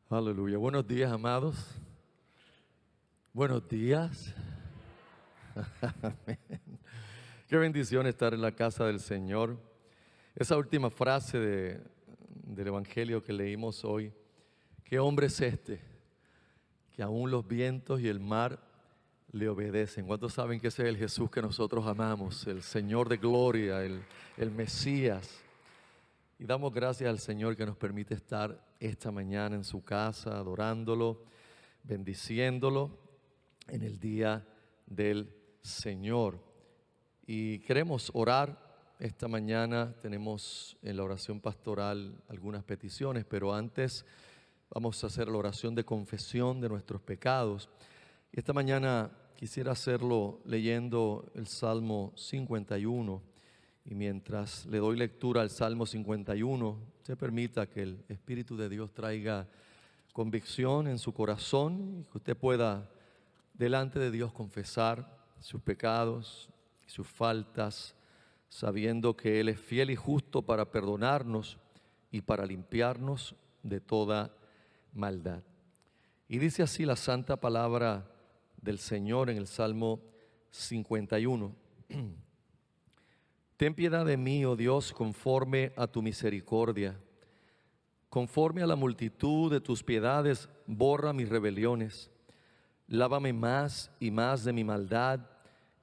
Aleluya. Buenos días, amados. Buenos días. Amén. Qué bendición estar en la casa del Señor. Esa última frase del Evangelio que leímos hoy. ¿Qué hombre es este? Que aún los vientos y el mar le obedecen. ¿Cuántos saben que ese es el Jesús que nosotros amamos? El Señor de gloria, el Mesías. Y damos gracias al Señor que nos permite estar esta mañana en su casa, adorándolo, bendiciéndolo en el día del Señor. Y queremos orar esta mañana. Tenemos en la oración pastoral algunas peticiones, pero antes vamos a hacer la oración de confesión de nuestros pecados. Y esta mañana quisiera hacerlo leyendo el Salmo 51. Y mientras le doy lectura al Salmo 51, se permita que el Espíritu de Dios traiga convicción en su corazón y que usted pueda delante de Dios confesar sus pecados y sus faltas, sabiendo que Él es fiel y justo para perdonarnos y para limpiarnos de toda maldad. Y dice así la santa palabra del Señor en el Salmo 51. Ten piedad de mí, oh Dios, conforme a tu misericordia. Conforme a la multitud de tus piedades, borra mis rebeliones. Lávame más y más de mi maldad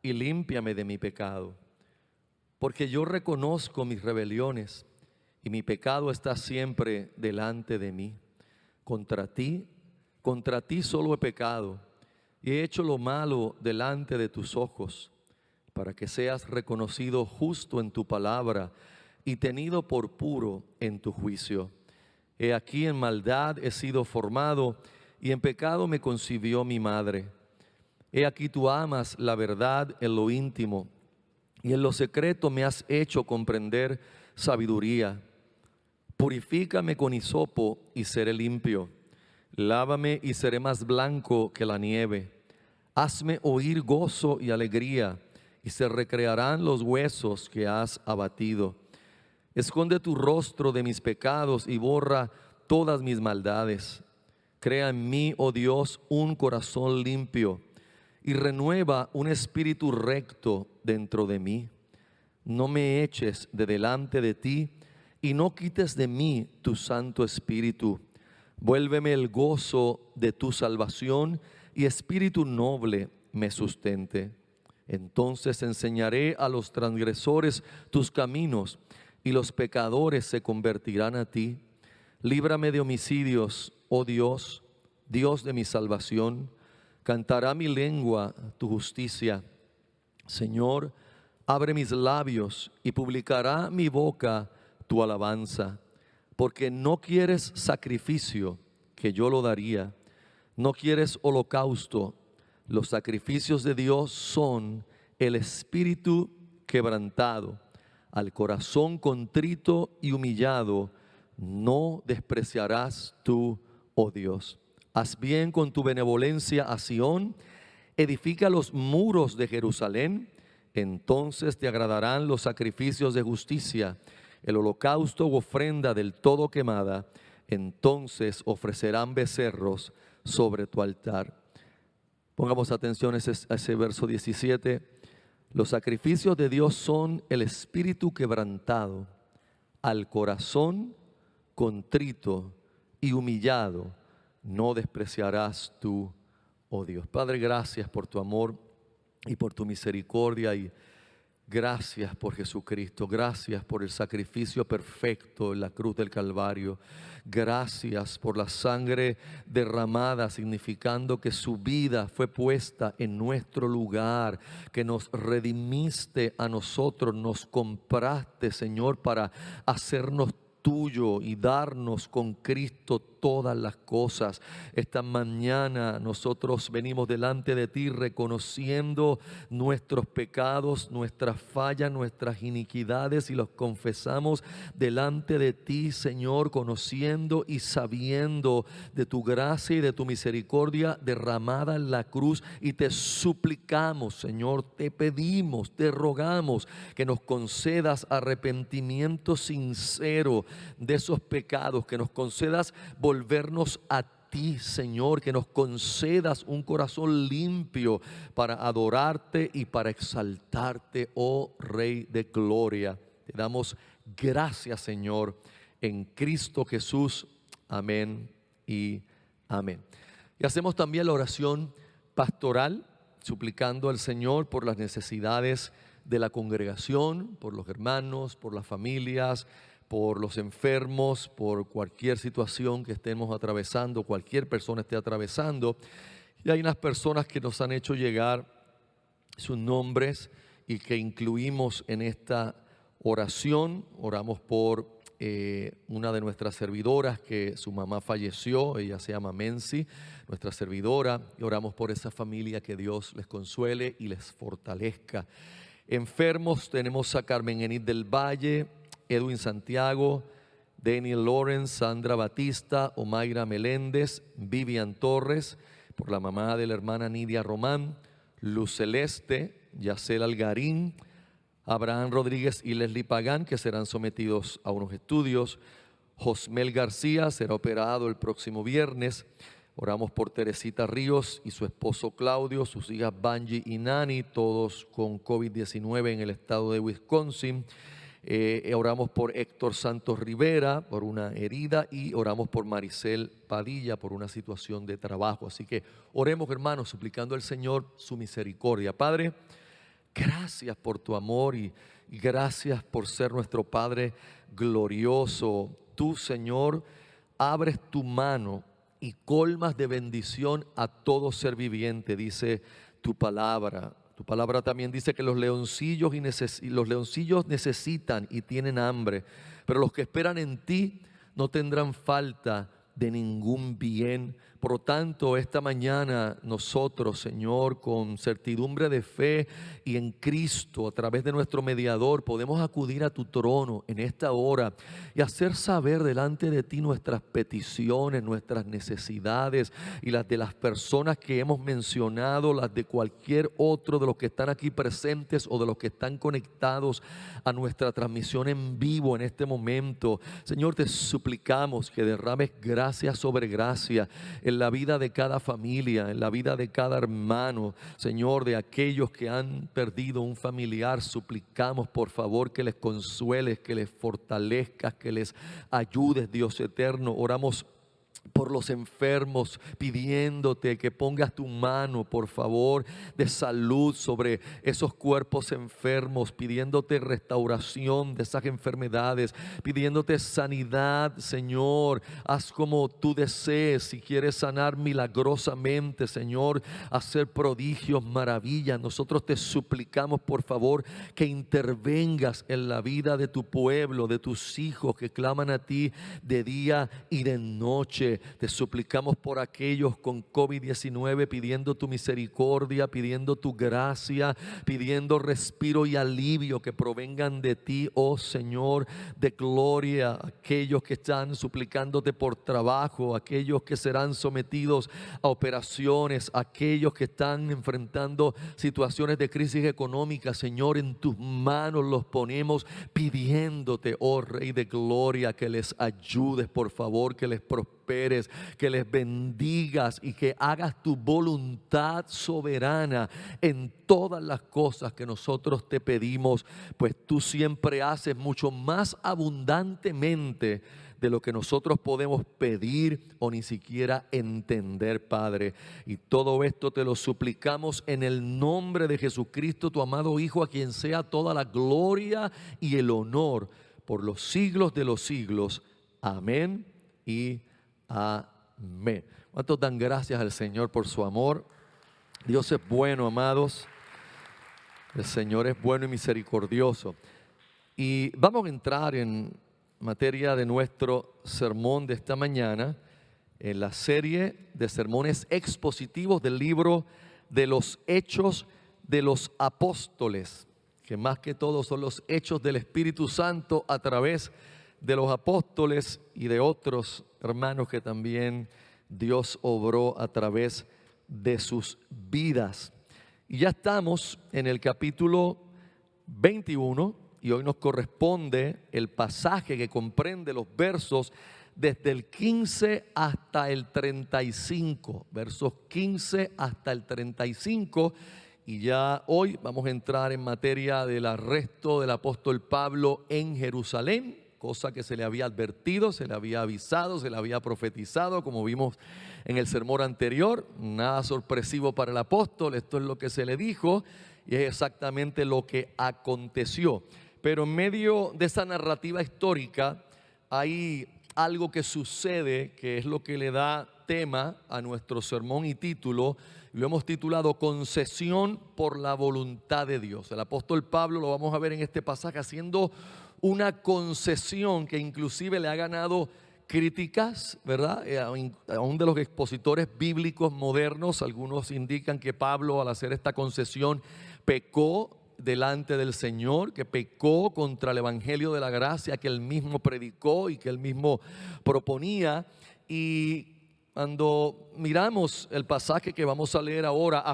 y límpiame de mi pecado. Porque yo reconozco mis rebeliones y mi pecado está siempre delante de mí. Contra ti solo he pecado y he hecho lo malo delante de tus ojos, para que seas reconocido justo en tu palabra y tenido por puro en tu juicio. He aquí en maldad he sido formado y en pecado me concibió mi madre. He aquí tú amas la verdad en lo íntimo y en lo secreto me has hecho comprender sabiduría. Purifícame con hisopo y seré limpio. Lávame y seré más blanco que la nieve. Hazme oír gozo y alegría, y se recrearán los huesos que has abatido. Esconde tu rostro de mis pecados y borra todas mis maldades. Crea en mí, oh Dios, un corazón limpio y renueva un espíritu recto dentro de mí. No me eches de delante de ti y no quites de mí tu Santo Espíritu. Vuélveme el gozo de tu salvación y espíritu noble me sustente. Entonces enseñaré a los transgresores tus caminos y los pecadores se convertirán a ti. Líbrame de homicidios, oh Dios, Dios de mi salvación. Cantará mi lengua tu justicia. Señor, abre mis labios y publicará mi boca tu alabanza. Porque no quieres sacrificio, que yo lo daría. No quieres holocausto. Los sacrificios de Dios son el espíritu quebrantado. Al corazón contrito y humillado no despreciarás tú, oh Dios. Haz bien con tu benevolencia a Sión, edifica los muros de Jerusalén. Entonces te agradarán los sacrificios de justicia, el holocausto u ofrenda del todo quemada. Entonces ofrecerán becerros sobre tu altar. Pongamos atención a ese verso 17. Los sacrificios de Dios son el espíritu quebrantado, al corazón contrito y humillado no despreciarás tú, oh Dios. Padre, gracias por tu amor y por tu misericordia, y gracias por Jesucristo, gracias por el sacrificio perfecto en la cruz del Calvario. Gracias por la sangre derramada, significando que su vida fue puesta en nuestro lugar, que nos redimiste a nosotros, nos compraste, Señor, para hacernos tuyo y darnos con Cristo todas las cosas. Esta mañana nosotros venimos delante de ti reconociendo nuestros pecados, nuestras fallas, nuestras iniquidades, y los confesamos delante de ti, Señor, conociendo y sabiendo de tu gracia y de tu misericordia derramada en la cruz, y te suplicamos, Señor, te pedimos, te rogamos que nos concedas arrepentimiento sincero de esos pecados, que nos concedas volvernos a ti, Señor, que nos concedas un corazón limpio para adorarte y para exaltarte, oh Rey de gloria. Te damos gracias, Señor, en Cristo Jesús. Amén y amén. Y hacemos también la oración pastoral, suplicando al Señor por las necesidades de la congregación, por los hermanos, por las familias, por los enfermos, por cualquier situación que estemos atravesando, cualquier persona esté atravesando. Y hay unas personas que nos han hecho llegar sus nombres y que incluimos en esta oración. Oramos por una de nuestras servidoras, que su mamá falleció. Ella se llama Mensi, nuestra servidora, y oramos por esa familia, que Dios les consuele y les fortalezca. Enfermos tenemos a Carmen Enid del Valle, Edwin Santiago, Daniel Lawrence, Sandra Batista, Omaira Meléndez, Vivian Torres, por la mamá de la hermana Nidia Román, Luz Celeste, Yacel Algarín, Abraham Rodríguez y Leslie Pagán, que serán sometidos a unos estudios. Josmel García será operado el próximo viernes. Oramos por Teresita Ríos y su esposo Claudio, sus hijas Banji y Nani, todos con COVID-19 en el estado de Wisconsin. Oramos por Héctor Santos Rivera por una herida, y oramos por Maricel Padilla por una situación de trabajo. Así que oremos, hermanos, suplicando al Señor su misericordia. Padre, gracias por tu amor y gracias por ser nuestro Padre glorioso. Tú, Señor, abres tu mano y colmas de bendición a todo ser viviente, dice tu palabra. Tu palabra también dice que los leoncillos necesitan y tienen hambre, pero los que esperan en ti no tendrán falta de ningún bien. Por lo tanto, esta mañana nosotros, Señor, con certidumbre de fe y en Cristo, a través de nuestro mediador, podemos acudir a tu trono en esta hora y hacer saber delante de ti nuestras peticiones, nuestras necesidades, y las de las personas que hemos mencionado, las de cualquier otro de los que están aquí presentes o de los que están conectados a nuestra transmisión en vivo en este momento. Señor, te suplicamos que derrames gracia sobre gracia en la vida de cada familia, en la vida de cada hermano. Señor, de aquellos que han perdido un familiar, suplicamos por favor que les consueles, que les fortalezcas, que les ayudes, Dios eterno. Oramos por los enfermos, pidiéndote que pongas tu mano, por favor, de salud sobre esos cuerpos enfermos, pidiéndote restauración de esas enfermedades, pidiéndote sanidad, Señor. Haz como tú desees. Si quieres sanar milagrosamente, Señor, hacer prodigios, maravillas, nosotros te suplicamos, por favor, que intervengas en la vida de tu pueblo, de tus hijos que claman a ti de día y de noche. Te suplicamos por aquellos con COVID-19, pidiendo tu misericordia, pidiendo tu gracia, pidiendo respiro y alivio que provengan de ti, oh Señor de gloria. Aquellos que están suplicándote por trabajo, aquellos que serán sometidos a operaciones, aquellos que están enfrentando situaciones de crisis económica, Señor, en tus manos los ponemos, pidiéndote, oh Rey de gloria, que les ayudes, por favor, que les prosperes, que les bendigas y que hagas tu voluntad soberana en todas las cosas que nosotros te pedimos, pues tú siempre haces mucho más abundantemente de lo que nosotros podemos pedir o ni siquiera entender, Padre. Y todo esto te lo suplicamos en el nombre de Jesucristo, tu amado Hijo, a quien sea toda la gloria y el honor por los siglos de los siglos. Amén y amén. ¿Cuántos dan gracias al Señor por su amor? Dios es bueno, amados. El Señor es bueno y misericordioso. Y vamos a entrar en materia de nuestro sermón de esta mañana, en la serie de sermones expositivos del libro de los Hechos de los Apóstoles, que más que todo son los hechos del Espíritu Santo a través de los apóstoles y de otros hermanos que también Dios obró a través de sus vidas. Y ya estamos en el capítulo 21 y hoy nos corresponde el pasaje que comprende los versos desde el 15 hasta el 35, versos 15 hasta el 35, y ya hoy vamos a entrar en materia del arresto del apóstol Pablo en Jerusalén, cosa que se le había advertido, se le había avisado, se le había profetizado, como vimos en el sermón anterior. Nada sorpresivo para el apóstol, esto es lo que se le dijo y es exactamente lo que aconteció. Pero en medio de esa narrativa histórica hay algo que sucede que es lo que le da tema a nuestro sermón y título. Lo hemos titulado Concesión por la voluntad de Dios. El apóstol Pablo, lo vamos a ver en este pasaje, haciendo una concesión que inclusive le ha ganado críticas, ¿verdad? Aún de los expositores bíblicos modernos, algunos indican que Pablo, al hacer esta concesión, pecó delante del Señor, que pecó contra el evangelio de la gracia que él mismo predicó y que él mismo proponía. Y cuando miramos el pasaje que vamos a leer ahora,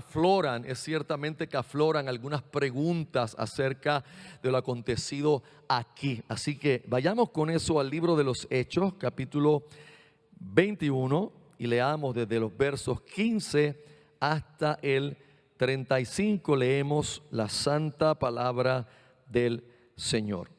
es ciertamente que afloran algunas preguntas acerca de lo acontecido aquí. Así que vayamos con eso al libro de los Hechos, capítulo 21, y leamos desde los versos 15 hasta el 35, leemos la santa palabra del Señor.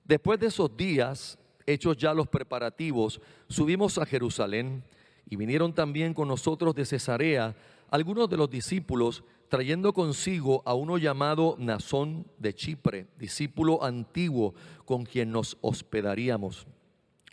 Después de esos días, hechos ya los preparativos, subimos a Jerusalén y vinieron también con nosotros de Cesarea algunos de los discípulos, trayendo consigo a uno llamado Mnasón de Chipre, discípulo antiguo con quien nos hospedaríamos.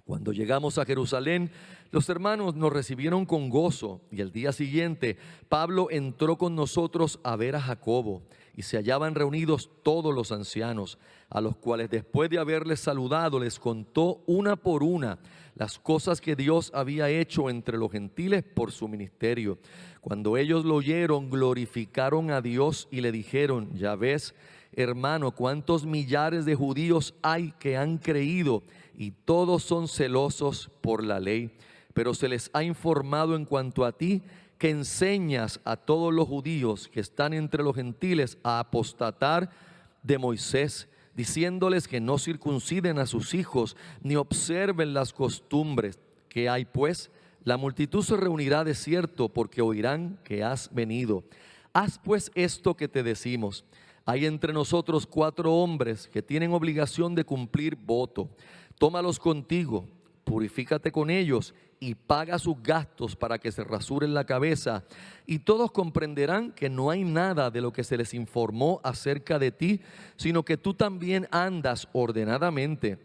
Cuando llegamos a Jerusalén, los hermanos nos recibieron con gozo, y el día siguiente Pablo entró con nosotros a ver a Jacobo, y se hallaban reunidos todos los ancianos, a los cuales después de haberles saludado les contó una por una las cosas que Dios había hecho entre los gentiles por su ministerio. Cuando ellos lo oyeron, glorificaron a Dios y le dijeron: ya ves, hermano, cuántos millares de judíos hay que han creído, y todos son celosos por la ley. Pero se les ha informado en cuanto a ti, que enseñas a todos los judíos que están entre los gentiles a apostatar de Moisés, diciéndoles que no circunciden a sus hijos, ni observen las costumbres. ¿Qué hay pues? La multitud se reunirá de cierto, porque oirán que has venido. Haz pues esto que te decimos. Hay entre nosotros 4 hombres que tienen obligación de cumplir voto. Tómalos contigo, purifícate con ellos y paga sus gastos para que se rasuren la cabeza, y todos comprenderán que no hay nada de lo que se les informó acerca de ti, sino que tú también andas ordenadamente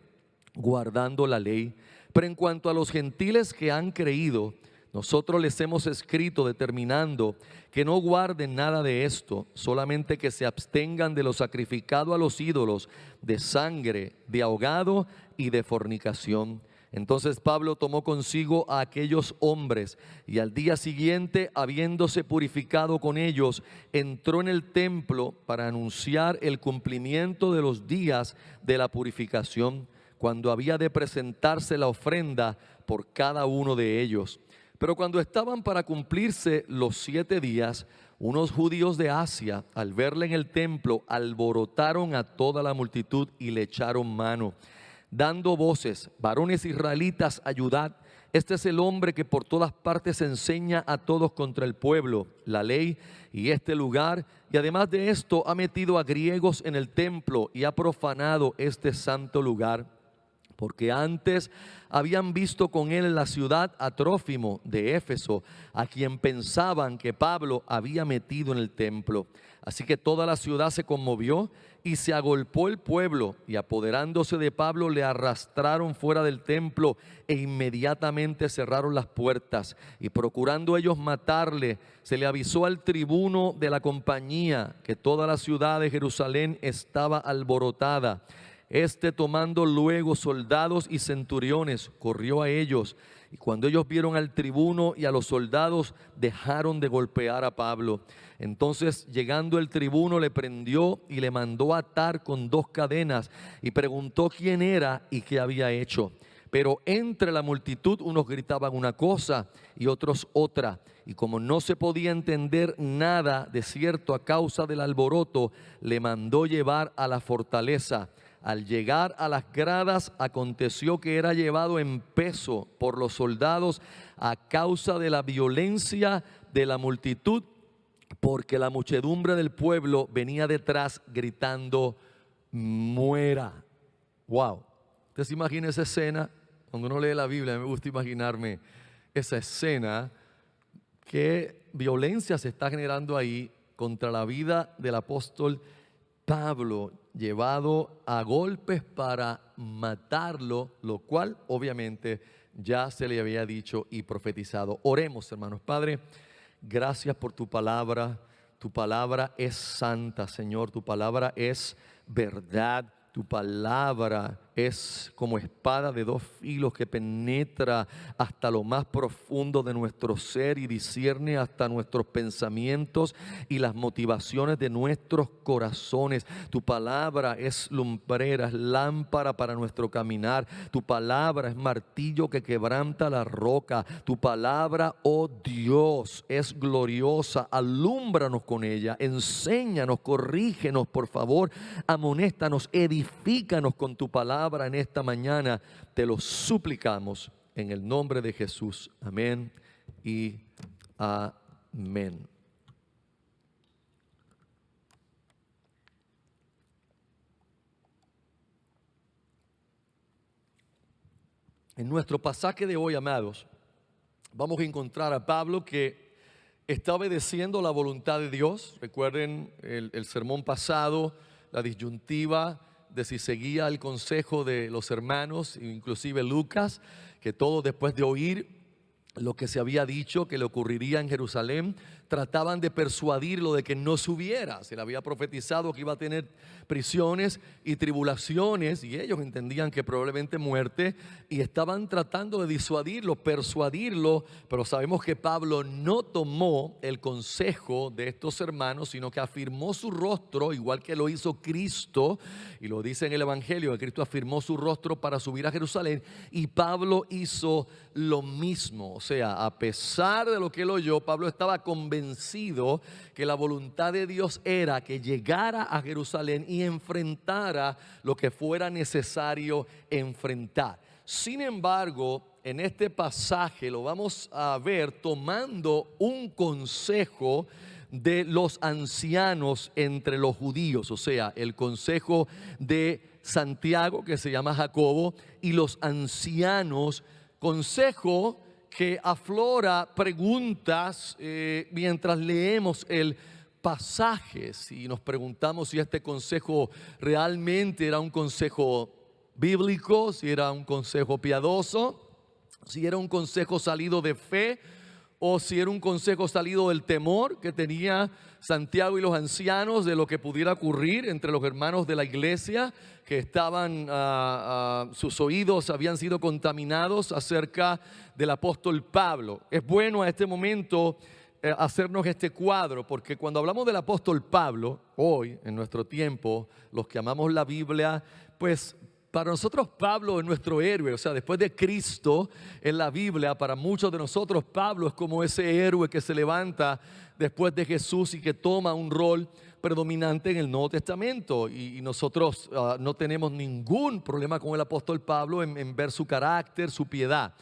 guardando la ley. Pero en cuanto a los gentiles que han creído, nosotros les hemos escrito determinando que no guarden nada de esto, solamente que se abstengan de lo sacrificado a los ídolos, de sangre, de ahogado y de fornicación. Entonces Pablo tomó consigo a aquellos hombres, y al día siguiente, habiéndose purificado con ellos, entró en el templo para anunciar el cumplimiento de los días de la purificación, cuando había de presentarse la ofrenda por cada uno de ellos. Pero cuando estaban para cumplirse los 7 días, unos judíos de Asia, al verle en el templo, alborotaron a toda la multitud y le echaron mano, dando voces: varones israelitas, ayudad. Este es el hombre que por todas partes enseña a todos contra el pueblo, la ley y este lugar, y además de esto ha metido a griegos en el templo y ha profanado este santo lugar. Porque antes habían visto con él en la ciudad a Trófimo de Éfeso, a quien pensaban que Pablo había metido en el templo. Así que toda la ciudad se conmovió y se agolpó el pueblo, y apoderándose de Pablo le arrastraron fuera del templo, e inmediatamente cerraron las puertas. Y procurando ellos matarle, se le avisó al tribuno de la compañía que toda la ciudad de Jerusalén estaba alborotada. Este, tomando luego soldados y centuriones, corrió a ellos, y cuando ellos vieron al tribuno y a los soldados, dejaron de golpear a Pablo. Entonces, llegando el tribuno, le prendió y le mandó atar con 2 cadenas, y preguntó quién era y qué había hecho. Pero entre la multitud unos gritaban una cosa y otros otra, y como no se podía entender nada de cierto a causa del alboroto, le mandó llevar a la fortaleza. Al llegar a las gradas, aconteció que era llevado en peso por los soldados a causa de la violencia de la multitud, porque la muchedumbre del pueblo venía detrás gritando: muera. Wow. ¿Usted se imagina esa escena? Cuando uno lee la Biblia, me gusta imaginarme esa escena. ¿Qué violencia se está generando ahí contra la vida del apóstol Pablo, llevado a golpes para matarlo, lo cual obviamente ya se le había dicho y profetizado? Oremos, hermanos. Padre, gracias por tu palabra. Tu palabra es santa, Señor. Tu palabra es verdad. Tu palabra es como espada de dos filos que penetra hasta lo más profundo de nuestro ser y discierne hasta nuestros pensamientos y las motivaciones de nuestros corazones. Tu palabra es lumbrera, es lámpara para nuestro caminar. Tu palabra es martillo que quebranta la roca. Tu palabra, oh Dios, es gloriosa. Alúmbranos con ella, enséñanos, corrígenos, por favor, amonéstanos, edifícanos con tu palabra en esta mañana. Te lo suplicamos en el nombre de Jesús. Amén y amén. En nuestro pasaje de hoy, amados, vamos a encontrar a Pablo que está obedeciendo la voluntad de Dios. Recuerden el sermón pasado, la disyuntiva de si seguía el consejo de los hermanos, inclusive Lucas, que todos, después de oír lo que se había dicho que le ocurriría en Jerusalén, trataban de persuadirlo de que no subiera. Se le había profetizado que iba a tener prisiones y tribulaciones, y ellos entendían que probablemente muerte, y estaban tratando de disuadirlo, persuadirlo. Pero sabemos que Pablo no tomó el consejo de estos hermanos, sino que afirmó su rostro, igual que lo hizo Cristo, y lo dice en el Evangelio, que Cristo afirmó su rostro para subir a Jerusalén, y Pablo hizo lo mismo. O sea, a pesar de lo que él oyó, Pablo estaba convencido que la voluntad de Dios era que llegara a Jerusalén y enfrentara lo que fuera necesario enfrentar. Sin embargo, en este pasaje lo vamos a ver tomando un consejo de los ancianos entre los judíos, o sea, el consejo de Santiago, que se llama Jacobo, y los ancianos. Consejo que aflora preguntas mientras leemos el pasaje. Si nos preguntamos si este consejo realmente era un consejo bíblico, si era un consejo piadoso, si era un consejo salido de fe, o si era un consejo salido del temor que tenía Santiago y los ancianos de lo que pudiera ocurrir entre los hermanos de la iglesia, que estaban, sus oídos habían sido contaminados acerca del apóstol Pablo. Es bueno a este momento hacernos este cuadro, porque cuando hablamos del apóstol Pablo, hoy, en nuestro tiempo, los que amamos la Biblia, pues para nosotros Pablo es nuestro héroe. O sea, después de Cristo en la Biblia, para muchos de nosotros Pablo es como ese héroe que se levanta después de Jesús y que toma un rol predominante en el Nuevo Testamento. Y nosotros no tenemos ningún problema con el apóstol Pablo en ver su carácter, su piedad.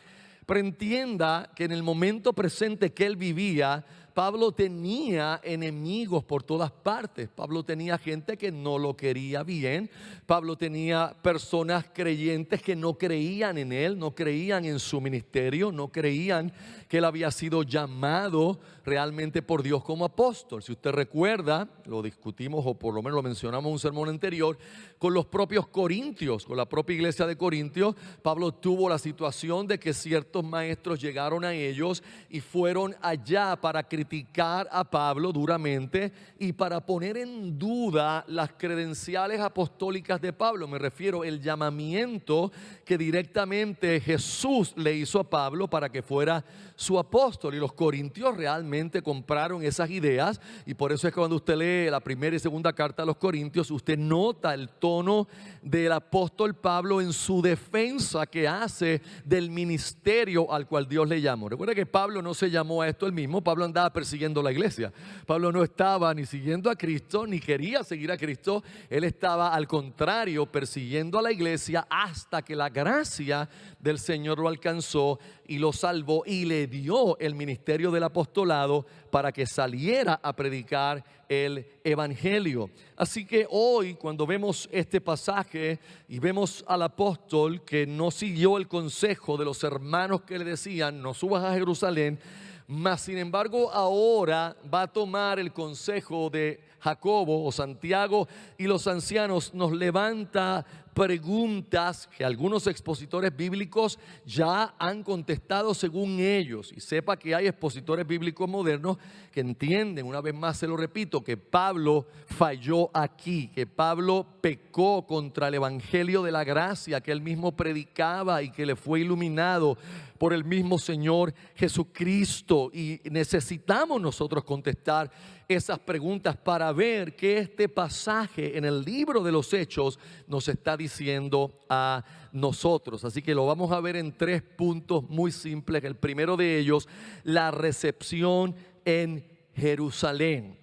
Pero entienda que en el momento presente que él vivía, Pablo tenía enemigos por todas partes. Pablo tenía gente que no lo quería bien. Pablo tenía personas creyentes que no creían en él, no creían en su ministerio, no creían que él había sido llamado realmente por Dios como apóstol. Si usted recuerda, lo discutimos o por lo menos lo mencionamos en un sermón anterior, con los propios corintios, con la propia iglesia de Corintios. Pablo tuvo la situación de que ciertos maestros llegaron a ellos y fueron allá para criticar a Pablo duramente y para poner en duda las credenciales apostólicas de Pablo. Me refiero al llamamiento que directamente Jesús le hizo a Pablo para que fuera su apóstol. Y los corintios realmente compraron esas ideas, y por eso es que cuando usted lee la primera y segunda carta a los corintios, usted nota el tono del apóstol Pablo en su defensa que hace del ministerio al cual Dios le llamó. Recuerda que Pablo no se llamó a esto él mismo. Pablo andaba estaba persiguiendo la iglesia. Pablo no estaba ni siguiendo a Cristo, ni quería seguir a Cristo. Él estaba, al contrario, persiguiendo a la iglesia hasta que la gracia del Señor lo alcanzó y lo salvó y le dio el ministerio del apostolado para que saliera a predicar el evangelio. Así que hoy, cuando vemos este pasaje y vemos al apóstol que no siguió el consejo de los hermanos que le decían no subas a Jerusalén, mas sin embargo ahora va a tomar el consejo de Jacobo o Santiago y los ancianos, nos levanta preguntas que algunos expositores bíblicos ya han contestado según ellos. Y sepa que hay expositores bíblicos modernos que entienden, una vez más se lo repito, que Pablo falló aquí, que Pablo pecó contra el evangelio de la gracia que él mismo predicaba y que le fue iluminado por el mismo Señor Jesucristo. Y necesitamos nosotros contestar esas preguntas para ver qué este pasaje en el libro de los Hechos nos está diciendo a nosotros. Así que lo vamos a ver en 3 puntos muy simples. El primero de ellos, la recepción en Jerusalén.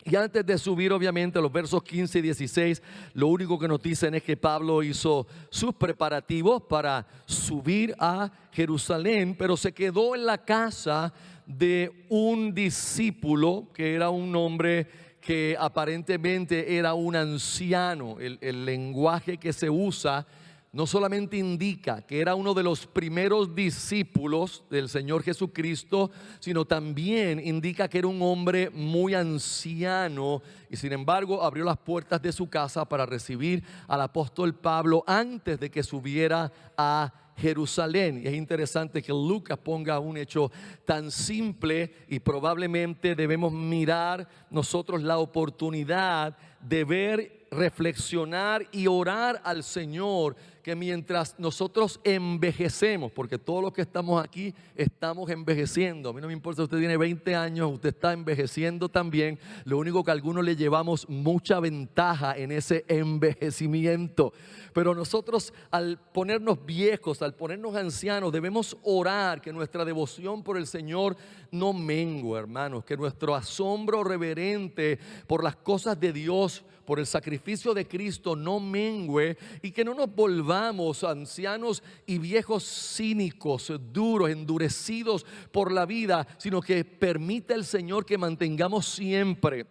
Y antes de subir obviamente a los versos 15 y 16, lo único que nos dicen es que Pablo hizo sus preparativos para subir a Jerusalén, pero se quedó en la casa de un discípulo que era un hombre que aparentemente era un anciano. El lenguaje que se usa no solamente indica que era uno de los primeros discípulos del Señor Jesucristo, sino también indica que era un hombre muy anciano y sin embargo abrió las puertas de su casa para recibir al apóstol Pablo antes de que subiera a Jerusalén. Y es interesante que Lucas ponga un hecho tan simple y probablemente debemos mirar nosotros la oportunidad de ver, reflexionar y orar al Señor que mientras nosotros envejecemos, porque todos los que estamos aquí estamos envejeciendo, a mí no me importa si usted tiene 20 años, usted está envejeciendo también, lo único que a algunos le llevamos mucha ventaja en ese envejecimiento, pero nosotros al ponernos viejos, al ponernos ancianos, debemos orar que nuestra devoción por el Señor no mengue, hermanos, que nuestro asombro reverente por las cosas de Dios, por el sacrificio de Cristo no mengue y que no nos volvamos ancianos y viejos cínicos, duros, endurecidos por la vida, sino que permita el Señor que mantengamos siempre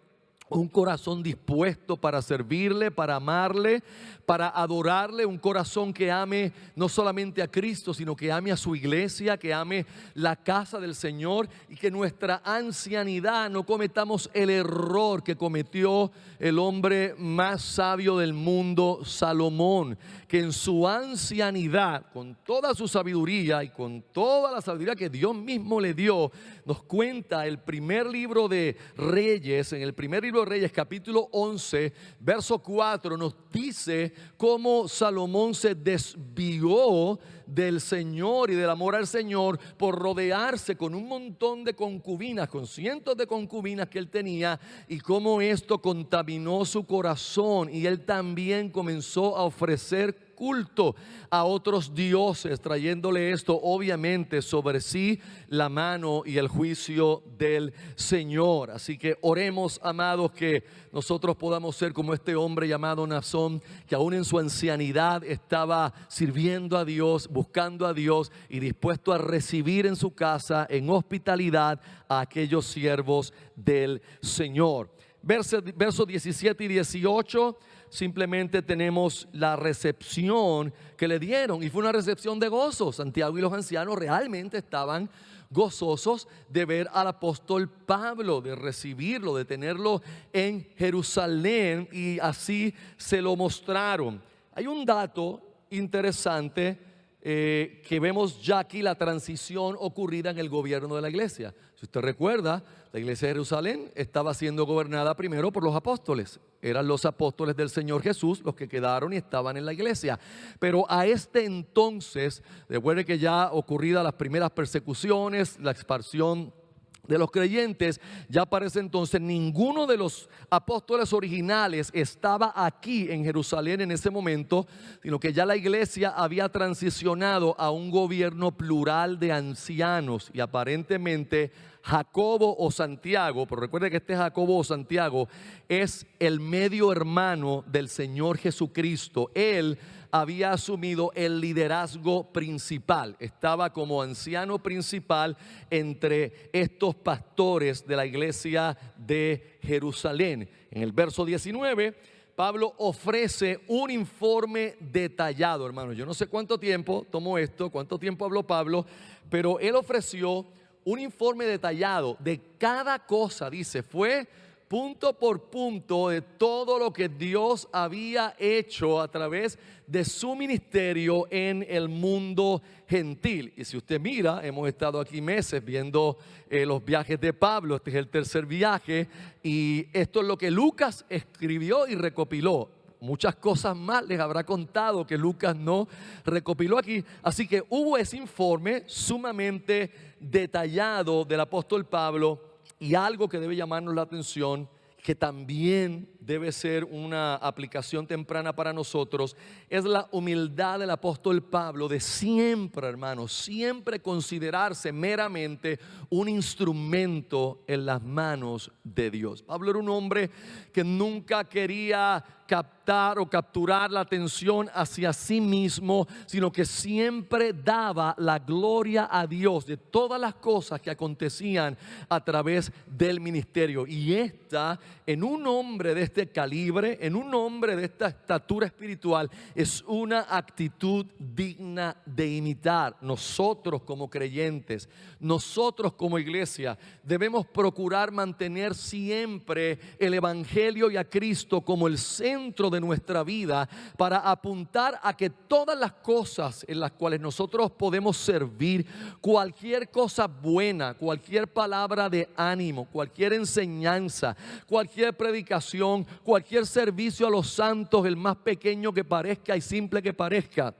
un corazón dispuesto para servirle, para amarle, para adorarle, un corazón que ame no solamente a Cristo, sino que ame a su iglesia, que ame la casa del Señor y que nuestra ancianidad no cometamos el error que cometió el hombre más sabio del mundo, Salomón, que en su ancianidad, con toda su sabiduría y con toda la sabiduría que Dios mismo le dio, nos cuenta el primer libro de Reyes, en el primer libro de Reyes capítulo 11, verso 4, nos dice cómo Salomón se desvió del Señor y del amor al Señor por rodearse con un montón de concubinas, con cientos de concubinas que él tenía, y cómo esto contaminó su corazón y él también comenzó a ofrecer culto a otros dioses, trayéndole esto obviamente sobre sí la mano y el juicio del Señor. Así que oremos, amados, que nosotros podamos ser como este hombre llamado Naasón, que aún en su ancianidad estaba sirviendo a Dios, buscando a Dios y dispuesto a recibir en su casa en hospitalidad a aquellos siervos del Señor. Versos 17 y 18 simplemente tenemos la recepción que le dieron y fue una recepción de gozo. Santiago y los ancianos realmente estaban gozosos de ver al apóstol Pablo, de recibirlo, de tenerlo en Jerusalén, y así se lo mostraron. Hay un dato interesante que vemos ya aquí, la transición ocurrida en el gobierno de la iglesia. Si usted recuerda, la iglesia de Jerusalén estaba siendo gobernada primero por los apóstoles. Eran los apóstoles del Señor Jesús los que quedaron y estaban en la iglesia. Pero a este entonces, recuerde que ya ocurridas las primeras persecuciones, la expansión de los creyentes, ya para ese entonces ninguno de los apóstoles originales estaba aquí en Jerusalén en ese momento, sino que ya la iglesia había transicionado a un gobierno plural de ancianos, y aparentemente Jacobo o Santiago, pero recuerde que este Jacobo o Santiago es el medio hermano del Señor Jesucristo. Él había asumido el liderazgo principal, estaba como anciano principal entre estos pastores de la iglesia de Jerusalén. En el verso 19, Pablo ofrece un informe detallado, hermanos. Yo no sé cuánto tiempo tomó esto, cuánto tiempo habló Pablo, pero él ofreció un informe detallado de cada cosa. Dice, fue punto por punto de todo lo que Dios había hecho a través de su ministerio en el mundo gentil. Y si usted mira, hemos estado aquí meses viendo los viajes de Pablo. Este es el tercer viaje, y esto es lo que Lucas escribió y recopiló. Muchas cosas más les habrá contado que Lucas no recopiló aquí. Así que hubo ese informe sumamente detallado del apóstol Pablo. Y algo que debe llamarnos la atención, que también debe ser una aplicación temprana para nosotros, es la humildad del apóstol Pablo de siempre, hermanos, siempre considerarse meramente un instrumento en las manos de Dios. Pablo era un hombre que nunca quería captar o capturar la atención hacia sí mismo, sino que siempre daba la gloria a Dios de todas las cosas que acontecían a través del ministerio. Y en un hombre de este calibre, en un hombre de esta estatura espiritual, es una actitud digna de imitar. Nosotros como creyentes, nosotros como iglesia, debemos procurar mantener siempre el evangelio y a Cristo como el centro de nuestra vida, para apuntar a que todas las cosas en las cuales nosotros podemos servir, cualquier cosa buena, cualquier palabra de ánimo, cualquier enseñanza, cualquier predicación, cualquier servicio a los santos, el más pequeño que parezca y simple que parezca,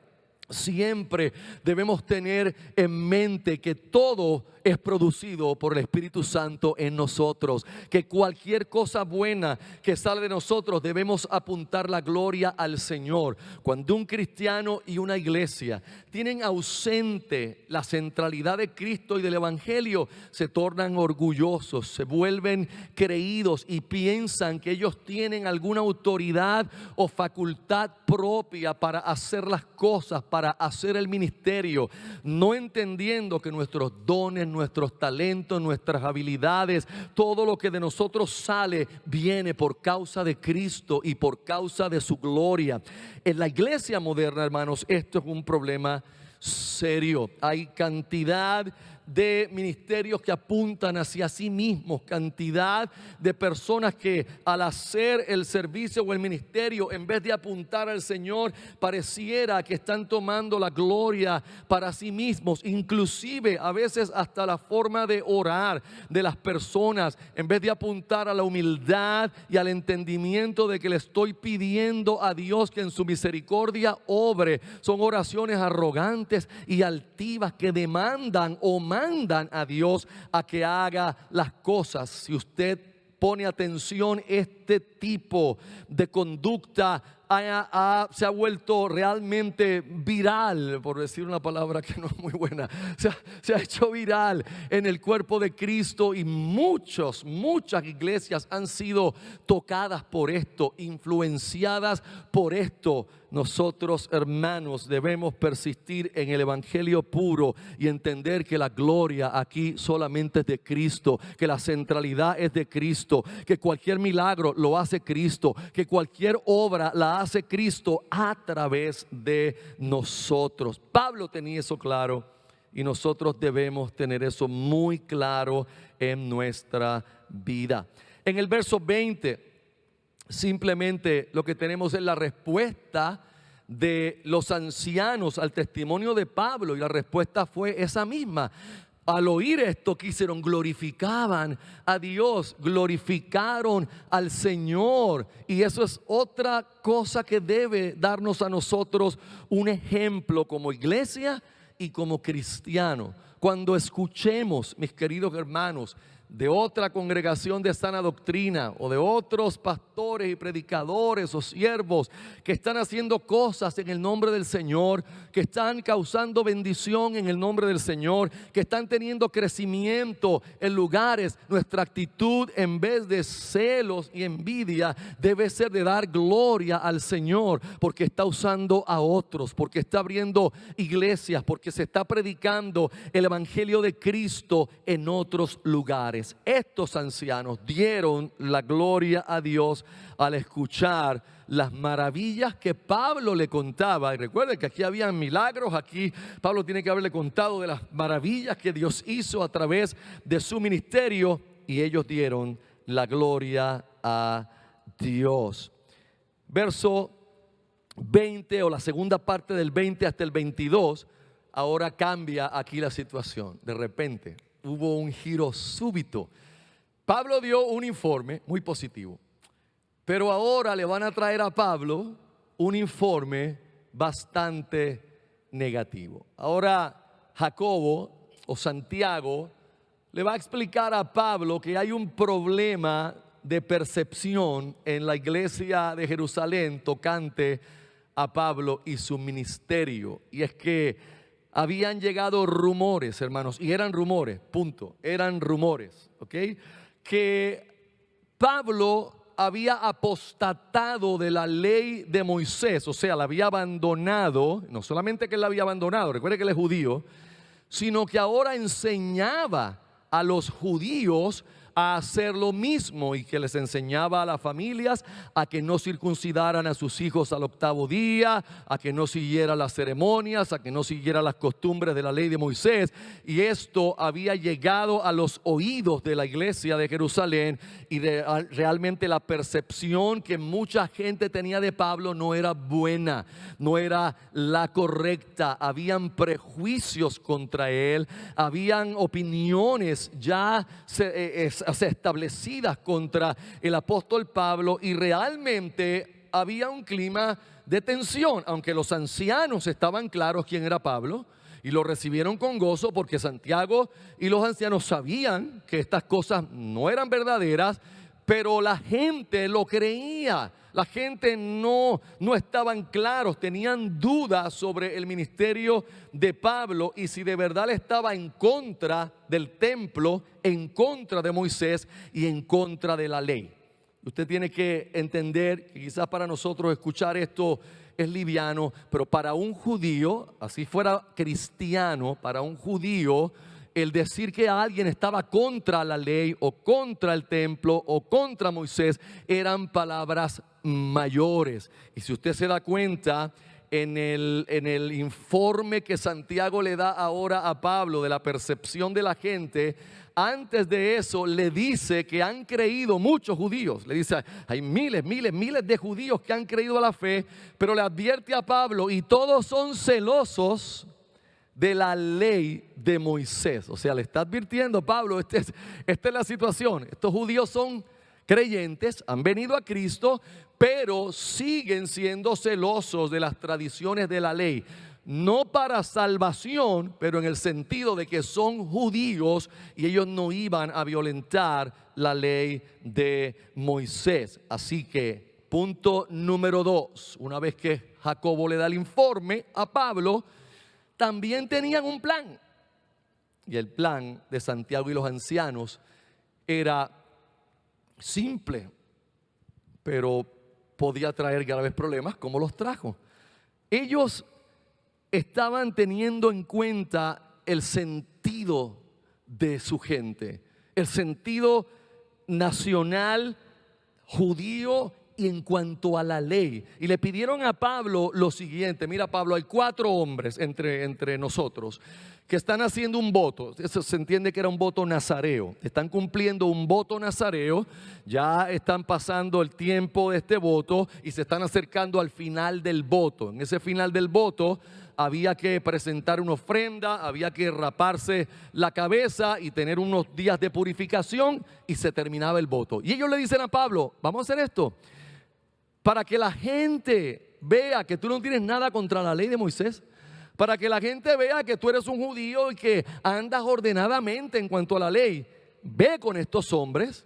siempre debemos tener en mente que todo es producido por el Espíritu Santo en nosotros, que cualquier cosa buena que sale de nosotros debemos apuntar la gloria al Señor. Cuando un cristiano y una iglesia tienen ausente la centralidad de Cristo y del Evangelio, se tornan orgullosos, se vuelven creídos y piensan que ellos tienen alguna autoridad o facultad propia para hacer las cosas, para hacer el ministerio, no entendiendo que nuestros dones, nuestros talentos, nuestras habilidades, todo lo que de nosotros sale viene por causa de Cristo y por causa de su gloria. En la iglesia moderna, hermanos, esto es un problema serio. Hay cantidad de ministerios que apuntan hacia sí mismos, cantidad de personas que al hacer el servicio o el ministerio, en vez de apuntar al Señor, pareciera que están tomando la gloria para sí mismos. Inclusive a veces hasta la forma de orar de las personas, en vez de apuntar a la humildad y al entendimiento de que le estoy pidiendo a Dios que en su misericordia obre, son oraciones arrogantes y altivas que demandan o mandan a Dios a que haga las cosas. Si usted pone atención, este tipo de conducta se ha vuelto realmente viral, por decir una palabra que no es muy buena. Se ha hecho viral en el cuerpo de Cristo, y muchas iglesias han sido tocadas por esto, influenciadas por esto. Nosotros, hermanos, debemos persistir en el evangelio puro y entender que la gloria aquí solamente es de Cristo, que la centralidad es de Cristo, que cualquier milagro lo hace Cristo, que cualquier obra la hace Cristo a través de nosotros. Pablo tenía eso claro, y nosotros debemos tener eso muy claro en nuestra vida. En el verso 20, simplemente lo que tenemos es la respuesta de los ancianos al testimonio de Pablo, y la respuesta fue esa misma. Al oír esto, ¿qué hicieron? Glorificaban a Dios, glorificaron al Señor. Y eso es otra cosa que debe darnos a nosotros un ejemplo como iglesia y como cristiano. Cuando escuchemos, mis queridos hermanos, de otra congregación de sana doctrina o de otros pastores y predicadores o siervos que están haciendo cosas en el nombre del Señor, que están causando bendición en el nombre del Señor, que están teniendo crecimiento en lugares, nuestra actitud, en vez de celos y envidia, debe ser de dar gloria al Señor, porque está usando a otros, porque está abriendo iglesias, porque se está predicando el evangelio de Cristo en otros lugares. Estos ancianos dieron la gloria a Dios al escuchar las maravillas que Pablo le contaba. Y recuerden que aquí habían milagros, aquí Pablo tiene que haberle contado de las maravillas que Dios hizo a través de su ministerio, y ellos dieron la gloria a Dios. Verso 20, o la segunda parte del 20 hasta el 22, ahora cambia aquí la situación. De repente hubo un giro súbito. Pablo dio un informe muy positivo, pero ahora le van a traer a Pablo un informe bastante negativo. Ahora Jacobo o Santiago le va a explicar a Pablo que hay un problema de percepción en la iglesia de Jerusalén tocante a Pablo y su ministerio. Y es que habían llegado rumores, hermanos, y eran rumores, punto, eran rumores, ¿ok? Que Pablo había apostatado de la ley de Moisés, o sea, la había abandonado. No solamente que él la había abandonado, recuerde que él es judío, sino que ahora enseñaba a los judíos a hacer lo mismo, y que les enseñaba a las familias a que no circuncidaran a sus hijos al 8º día, a que no siguieran las ceremonias, a que no siguieran las costumbres de la ley de Moisés. Y esto había llegado a los oídos de la iglesia de Jerusalén, y realmente la percepción que mucha gente tenía de Pablo no era buena, no era la correcta. Habían prejuicios contra él, habían opiniones ya establecidas contra el apóstol Pablo, y realmente había un clima de tensión, aunque los ancianos estaban claros quién era Pablo y lo recibieron con gozo, porque Santiago y los ancianos sabían que estas cosas no eran verdaderas, pero la gente lo creía. La gente no estaban claros, tenían dudas sobre el ministerio de Pablo y si de verdad él estaba en contra del templo, en contra de Moisés y en contra de la ley. Usted tiene que entender que quizás para nosotros escuchar esto es liviano, pero para un judío, así fuera cristiano, para un judío, el decir que alguien estaba contra la ley o contra el templo o contra Moisés eran palabras mayores. Y si usted se da cuenta, en el informe que Santiago le da ahora a Pablo de la percepción de la gente, antes de eso le dice que han creído muchos judíos. Le dice, hay miles de judíos que han creído a la fe, pero le advierte a Pablo, y todos son celosos de la ley de Moisés. O sea, le está advirtiendo Pablo, esta es la situación. Estos judíos son creyentes, han venido a Cristo, pero siguen siendo celosos de las tradiciones de la ley. No para salvación, pero en el sentido de que son judíos y ellos no iban a violentar la ley de Moisés. Así que, punto número 2, una vez que Jacobo le da el informe a Pablo, también tenían un plan. Y el plan de Santiago y los ancianos era simple, pero podía traer graves problemas, como los trajo. Ellos estaban teniendo en cuenta el sentido de su gente, el sentido nacional judío y en cuanto a la ley. Y le pidieron a Pablo lo siguiente: mira, Pablo, hay 4 hombres entre nosotros que están haciendo un voto. Eso se entiende que era un voto nazareo. Están cumpliendo un voto nazareo. Ya están pasando el tiempo de este voto y se están acercando al final del voto. En ese final del voto había que presentar una ofrenda, había que raparse la cabeza y tener unos días de purificación, y se terminaba el voto. Y ellos le dicen a Pablo: vamos a hacer esto para que la gente vea que tú no tienes nada contra la ley de Moisés, para que la gente vea que tú eres un judío y que andas ordenadamente en cuanto a la ley. Ve con estos hombres,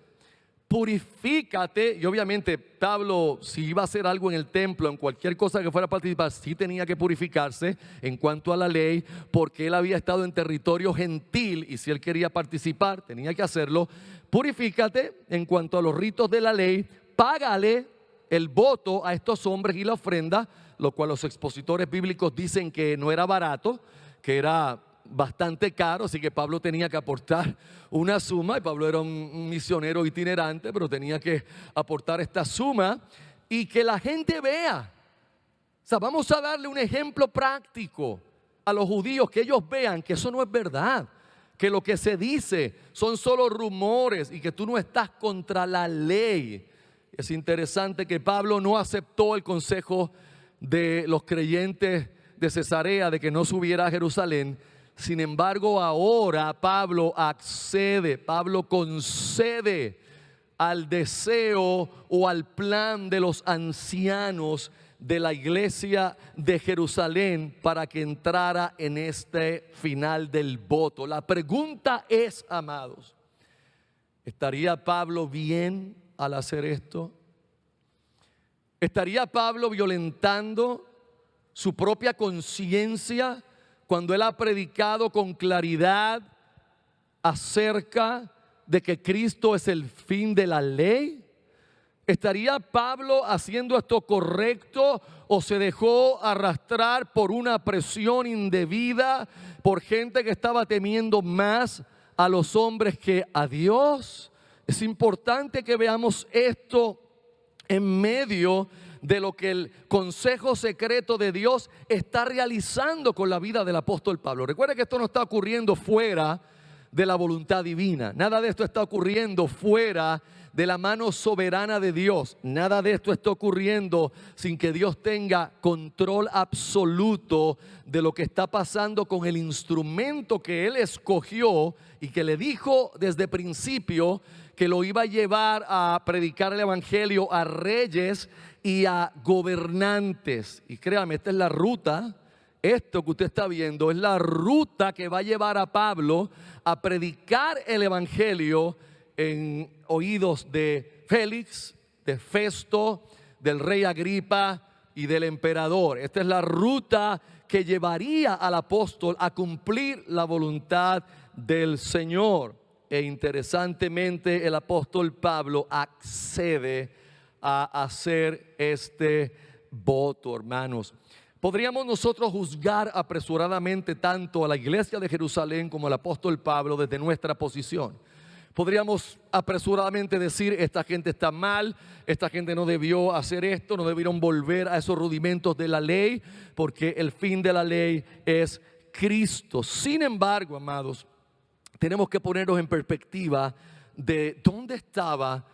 purifícate. Y obviamente Pablo, si iba a hacer algo en el templo, en cualquier cosa que fuera a participar, sí tenía que purificarse en cuanto a la ley, porque él había estado en territorio gentil y si él quería participar tenía que hacerlo. Purifícate en cuanto a los ritos de la ley, págale el voto a estos hombres y la ofrenda, lo cual los expositores bíblicos dicen que no era barato, que era bastante caro, así que Pablo tenía que aportar una suma, y Pablo era un misionero itinerante, pero tenía que aportar esta suma y que la gente vea. O sea, vamos a darle un ejemplo práctico a los judíos, que ellos vean que eso no es verdad, que lo que se dice son solo rumores y que tú no estás contra la ley. Es interesante que Pablo no aceptó el consejo de los creyentes de Cesarea de que no subiera a Jerusalén. Sin embargo, ahora Pablo accede, Pablo concede al deseo o al plan de los ancianos de la iglesia de Jerusalén para que entrara en este final del voto. La pregunta es, amados, ¿estaría Pablo bien al hacer esto? ¿Estaría Pablo violentando su propia conciencia cuando él ha predicado con claridad acerca de que Cristo es el fin de la ley? ¿Estaría Pablo haciendo esto correcto o se dejó arrastrar por una presión indebida, por gente que estaba temiendo más a los hombres que a Dios? Es importante que veamos esto en medio de lo que el consejo secreto de Dios está realizando con la vida del apóstol Pablo. Recuerde que esto no está ocurriendo fuera de la voluntad divina. Nada de esto está ocurriendo fuera de la mano soberana de Dios. Nada de esto está ocurriendo sin que Dios tenga control absoluto de lo que está pasando con el instrumento que Él escogió y que le dijo desde principio que lo iba a llevar a predicar el evangelio a reyes y a gobernantes. Y créame, esta es la ruta. Esto que usted está viendo es la ruta que va a llevar a Pablo a predicar el evangelio en oídos de Félix, de Festo, del rey Agripa y del emperador. Esta es la ruta que llevaría al apóstol a cumplir la voluntad del Señor. E interesantemente, el apóstol Pablo accede a hacer este voto, hermanos. ¿Podríamos nosotros juzgar apresuradamente tanto a la iglesia de Jerusalén como al apóstol Pablo desde nuestra posición? Podríamos apresuradamente decir, esta gente está mal, esta gente no debió hacer esto, no debieron volver a esos rudimentos de la ley, porque el fin de la ley es Cristo. Sin embargo, amados, tenemos que ponernos en perspectiva de dónde estaba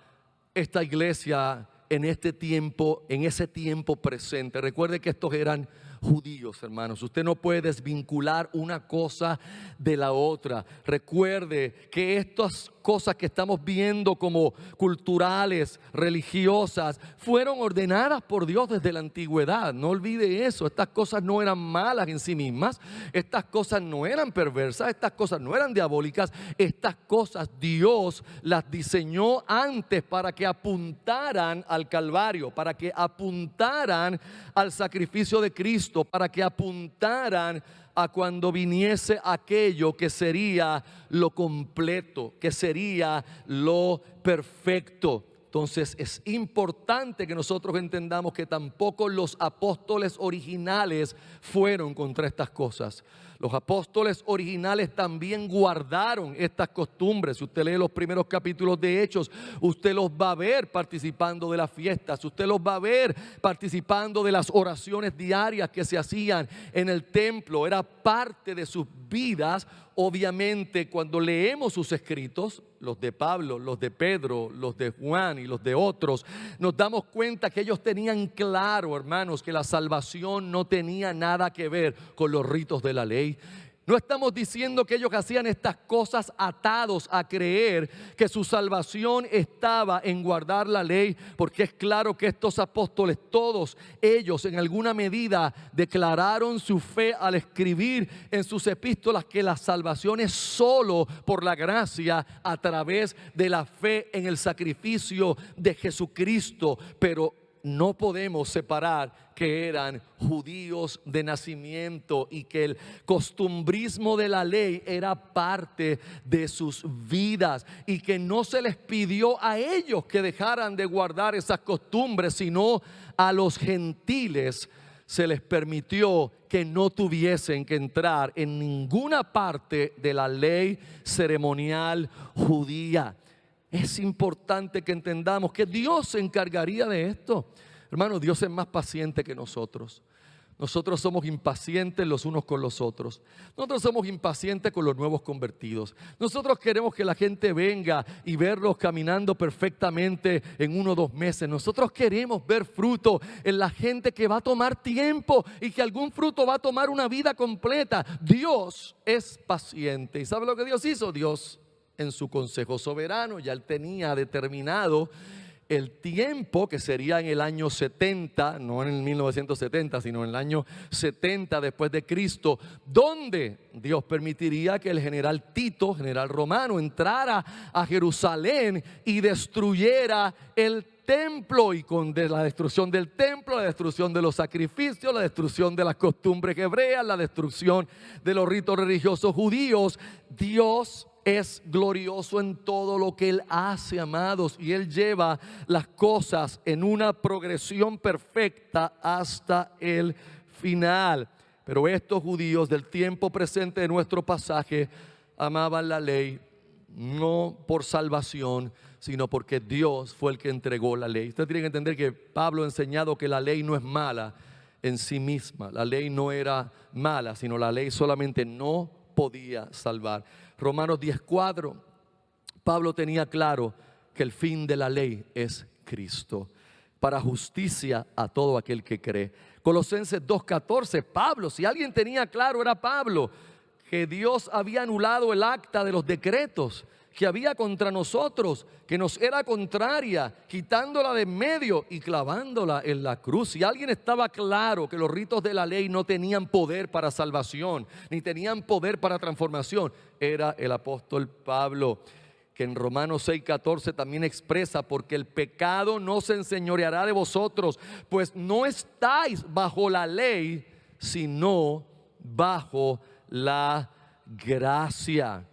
esta iglesia en este tiempo, en ese tiempo presente. Recuerde que estos eran judíos, hermanos. Usted no puede desvincular una cosa de la otra. Recuerde que estas cosas que estamos viendo como culturales, religiosas, fueron ordenadas por Dios desde la antigüedad. No olvide eso. Estas cosas no eran malas en sí mismas. Estas cosas no eran perversas. Estas cosas no eran diabólicas. Estas cosas Dios las diseñó antes para que apuntaran al Calvario, para que apuntaran al sacrificio de Cristo, para que apuntaran a cuando viniese aquello que sería lo completo, que sería lo perfecto. Entonces es importante que nosotros entendamos que tampoco los apóstoles originales fueron contra estas cosas. Los apóstoles originales también guardaron estas costumbres. Si usted lee los primeros capítulos de Hechos, usted los va a ver participando de las fiestas. Usted los va a ver participando de las oraciones diarias que se hacían en el templo. Era parte de sus vidas. Obviamente, cuando leemos sus escritos, los de Pablo, los de Pedro, los de Juan y los de otros, nos damos cuenta que ellos tenían claro, hermanos, que la salvación no tenía nada que ver con los ritos de la ley. No estamos diciendo que ellos hacían estas cosas atados a creer que su salvación estaba en guardar la ley, porque es claro que estos apóstoles, todos ellos en alguna medida declararon su fe al escribir en sus epístolas que la salvación es solo por la gracia a través de la fe en el sacrificio de Jesucristo. Pero no podemos separar que eran judíos de nacimiento y que el costumbrismo de la ley era parte de sus vidas y que no se les pidió a ellos que dejaran de guardar esas costumbres, sino a los gentiles se les permitió que no tuviesen que entrar en ninguna parte de la ley ceremonial judía. Es importante que entendamos que Dios se encargaría de esto. Hermano, Dios es más paciente que nosotros. Nosotros somos impacientes los unos con los otros. Nosotros somos impacientes con los nuevos convertidos. Nosotros queremos que la gente venga y verlos caminando perfectamente en 1 o 2 meses. Nosotros queremos ver fruto en la gente que va a tomar tiempo y que algún fruto va a tomar una vida completa. Dios es paciente. ¿Y sabe lo que Dios hizo? Dios, en su consejo soberano, ya Él tenía determinado el tiempo, que sería en el año 70, no en el 1970, sino en el año 70 después de Cristo, donde Dios permitiría que el general Tito, general romano, entrara a Jerusalén y destruyera el templo. Y con la destrucción del templo, la destrucción de los sacrificios, la destrucción de las costumbres hebreas, la destrucción de los ritos religiosos judíos, Dios es glorioso en todo lo que Él hace, amados, y Él lleva las cosas en una progresión perfecta hasta el final. Pero estos judíos del tiempo presente de nuestro pasaje amaban la ley no por salvación, sino porque Dios fue el que entregó la ley. Usted tiene que entender que Pablo ha enseñado que la ley no es mala en sí misma. La ley no era mala, sino la ley solamente no podía salvar. Romanos 10:4, Pablo tenía claro que el fin de la ley es Cristo, para justicia a todo aquel que cree. Colosenses 2:14, Pablo, si alguien tenía claro, era Pablo, que Dios había anulado el acta de los decretos que había contra nosotros, que nos era contraria, quitándola de en medio y clavándola en la cruz. Si alguien estaba claro que los ritos de la ley no tenían poder para salvación, ni tenían poder para transformación, era el apóstol Pablo, que en Romanos 6:14 también expresa: porque el pecado no se enseñoreará de vosotros, pues no estáis bajo la ley, sino bajo la gracia.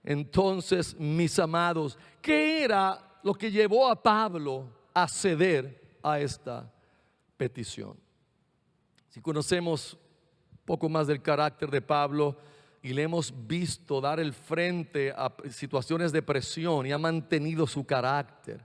Entonces, mis amados, ¿qué era lo que llevó a Pablo a ceder a esta petición? Si conocemos un poco más del carácter de Pablo y le hemos visto dar el frente a situaciones de presión y ha mantenido su carácter,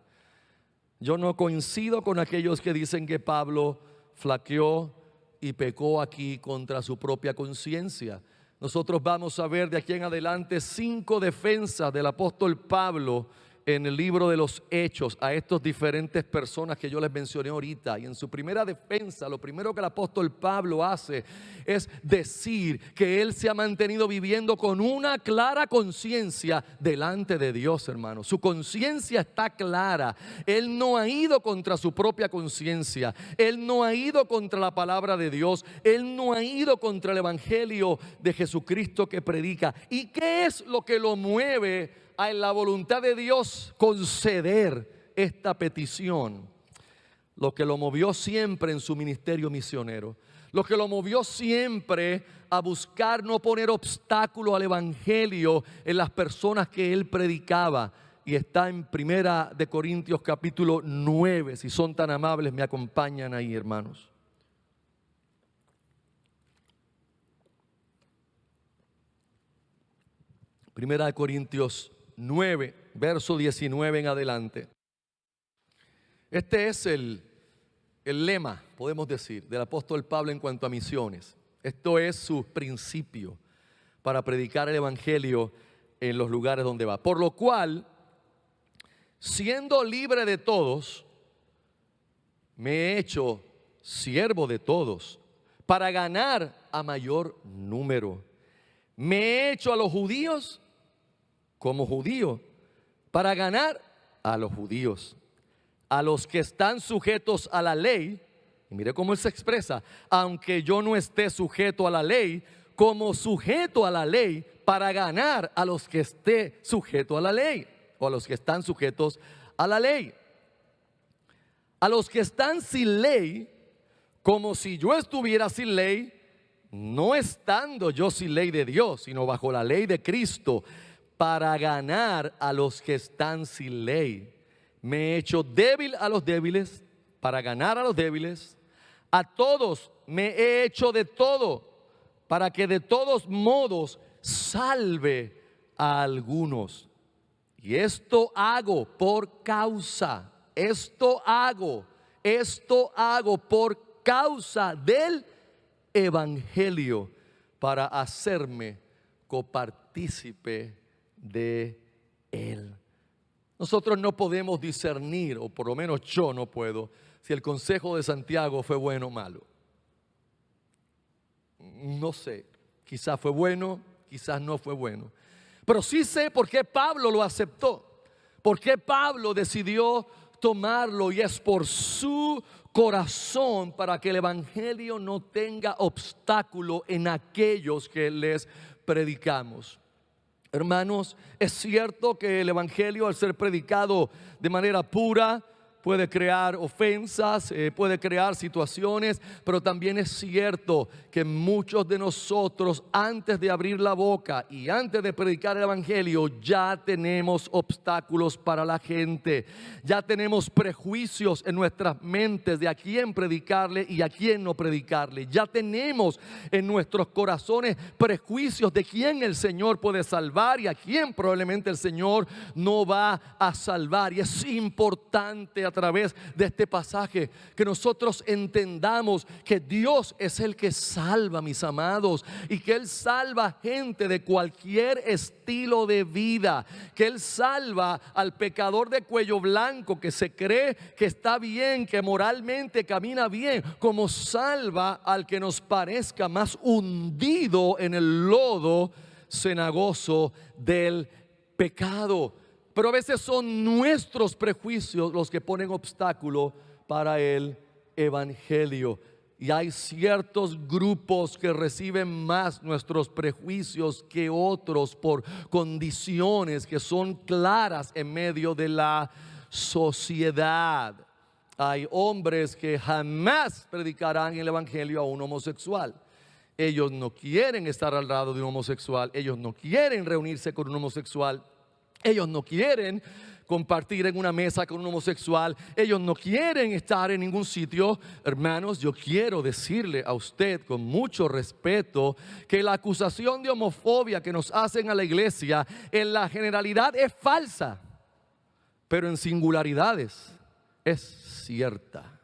yo no coincido con aquellos que dicen que Pablo flaqueó y pecó aquí contra su propia conciencia. Nosotros vamos a ver de aquí en adelante 5 defensas del apóstol Pablo en el libro de los Hechos a estas diferentes personas que yo les mencioné ahorita. Y en su primera defensa, lo primero que el apóstol Pablo hace es decir que él se ha mantenido viviendo con una clara conciencia delante de Dios, hermano. Su conciencia está clara. Él no ha ido contra su propia conciencia. Él no ha ido contra la palabra de Dios. Él no ha ido contra el evangelio de Jesucristo que predica. ¿Y qué es lo que lo mueve a la voluntad de Dios conceder esta petición? Lo que lo movió siempre en su ministerio misionero, lo que lo movió siempre a buscar no poner obstáculo al evangelio en las personas que él predicaba, y está en 1 de Corintios capítulo 9. Si son tan amables, me acompañan ahí, hermanos. 1 de Corintios 9, verso 19 en adelante. Este es el lema, podemos decir, del apóstol Pablo en cuanto a misiones. Esto es su principio para predicar el evangelio en los lugares donde va. Por lo cual, siendo libre de todos, me he hecho siervo de todos, para ganar a mayor número. Me he hecho a los judíos como judío para ganar a los judíos. A los que están sujetos a la ley, y mire cómo él se expresa, aunque yo no esté sujeto a la ley, como sujeto a la ley para ganar a los que esté sujeto a la ley, o a los que están sujetos a la ley. A los que están sin ley, como si yo estuviera sin ley, no estando yo sin ley de Dios, sino bajo la ley de Cristo, para ganar a los que están sin ley. Me he hecho débil a los débiles, para ganar a los débiles. A todos me he hecho de todo, para que de todos modos salve a algunos. Y esto hago por causa, esto hago por causa del Evangelio, para hacerme copartícipe de él. Nosotros no podemos discernir, o por lo menos yo no puedo, si el consejo de Santiago fue bueno o malo. No sé, quizás fue bueno, quizás no fue bueno. Pero sí sé por qué Pablo lo aceptó, por qué Pablo decidió tomarlo, y es por su corazón, para que el Evangelio no tenga obstáculo en aquellos que les predicamos. Hermanos, es cierto que el Evangelio, al ser predicado de manera pura, puede crear ofensas, puede crear situaciones, pero también es cierto que muchos de nosotros, antes de abrir la boca y antes de predicar el Evangelio, ya tenemos obstáculos para la gente, ya tenemos prejuicios en nuestras mentes de a quién predicarle y a quién no predicarle, ya tenemos en nuestros corazones prejuicios de quién el Señor puede salvar y a quién probablemente el Señor no va a salvar. Y es importante a través de este pasaje que nosotros entendamos que Dios es el que salva, mis amados, y que Él salva gente de cualquier estilo de vida, que Él salva al pecador de cuello blanco que se cree que está bien, que moralmente camina bien, como salva al que nos parezca más hundido en el lodo cenagoso del pecado. Pero a veces son nuestros prejuicios los que ponen obstáculo para el Evangelio. Y hay ciertos grupos que reciben más nuestros prejuicios que otros por condiciones que son claras en medio de la sociedad. Hay hombres que jamás predicarán el Evangelio a un homosexual. Ellos no quieren estar al lado de un homosexual. Ellos no quieren reunirse con un homosexual. Ellos no quieren compartir en una mesa con un homosexual. Ellos no quieren estar en ningún sitio. Hermanos, yo quiero decirle a usted con mucho respeto que la acusación de homofobia que nos hacen a la iglesia en la generalidad es falsa, pero en singularidades es cierta.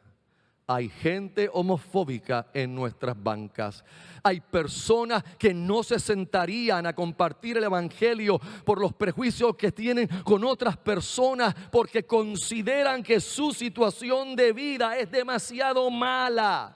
Hay gente homofóbica en nuestras bancas. Hay personas que no se sentarían a compartir el Evangelio por los prejuicios que tienen con otras personas, porque consideran que su situación de vida es demasiado mala,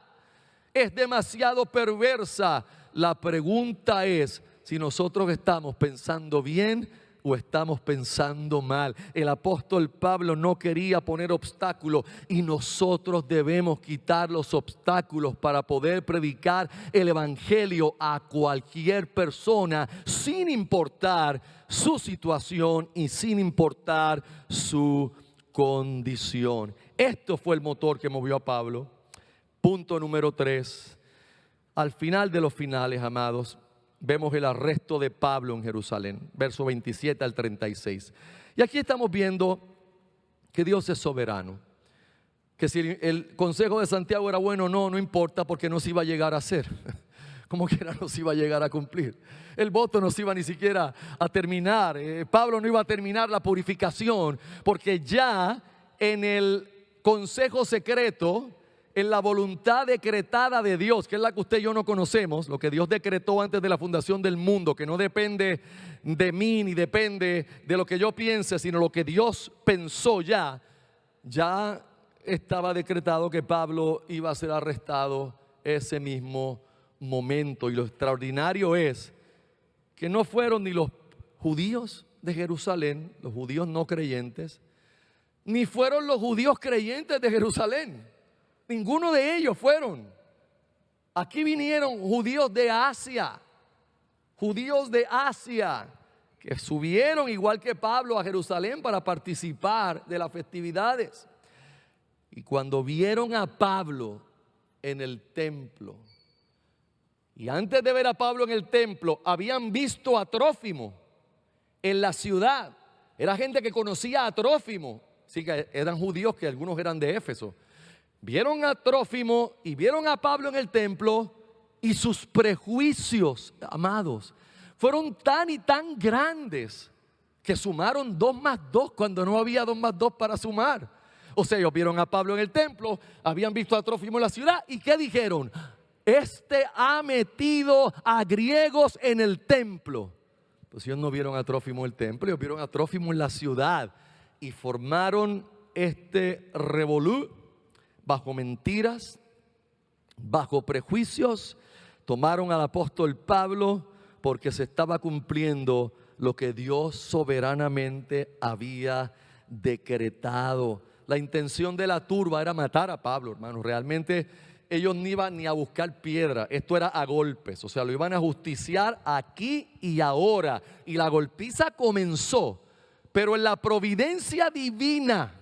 es demasiado perversa. La pregunta es si nosotros estamos pensando bien o estamos pensando mal. El apóstol Pablo no quería poner obstáculos, y nosotros debemos quitar los obstáculos para poder predicar el Evangelio a cualquier persona, sin importar su situación y sin importar su condición. Esto fue el motor que movió a Pablo. Punto número 3. Al final de los finales, amados, vemos el arresto de Pablo en Jerusalén, verso 27 al 36. Y aquí estamos viendo que Dios es soberano, que si el consejo de Santiago era bueno o no, no importa, porque no se iba a llegar a hacer. Como quiera no se iba a llegar a cumplir. El voto no se iba ni siquiera a terminar. Pablo no iba a terminar la purificación, porque ya en el consejo secreto, en la voluntad decretada de Dios, que es la que usted y yo no conocemos, lo que Dios decretó antes de la fundación del mundo, que no depende de mí ni depende de lo que yo piense, sino lo que Dios pensó ya estaba decretado que Pablo iba a ser arrestado ese mismo momento. Y lo extraordinario es que no fueron ni los judíos de Jerusalén, los judíos no creyentes, ni fueron los judíos creyentes de Jerusalén. Ninguno de ellos fueron. Aquí vinieron judíos de Asia, que subieron igual que Pablo a Jerusalén para participar de las festividades. Y cuando vieron a Pablo en el templo, y antes de ver a Pablo en el templo, habían visto a Trófimo en la ciudad. Era gente que conocía a Trófimo, sí, que eran judíos, que algunos eran de Éfeso. Vieron a Trófimo y vieron a Pablo en el templo, y sus prejuicios, amados, fueron tan y tan grandes que sumaron 2 más 2 cuando no había 2 más 2 para sumar. O sea, ellos vieron a Pablo en el templo, habían visto a Trófimo en la ciudad, ¿y qué dijeron? Este ha metido a griegos en el templo. Pues ellos no vieron a Trófimo en el templo, ellos vieron a Trófimo en la ciudad, y formaron este revolú bajo mentiras, bajo prejuicios. Tomaron al apóstol Pablo porque se estaba cumpliendo lo que Dios soberanamente había decretado. La intención de la turba era matar a Pablo, hermanos. Realmente ellos no iban ni a buscar piedra, esto era a golpes, o sea, lo iban a justiciar aquí y ahora. Y la golpiza comenzó, pero en la providencia divina,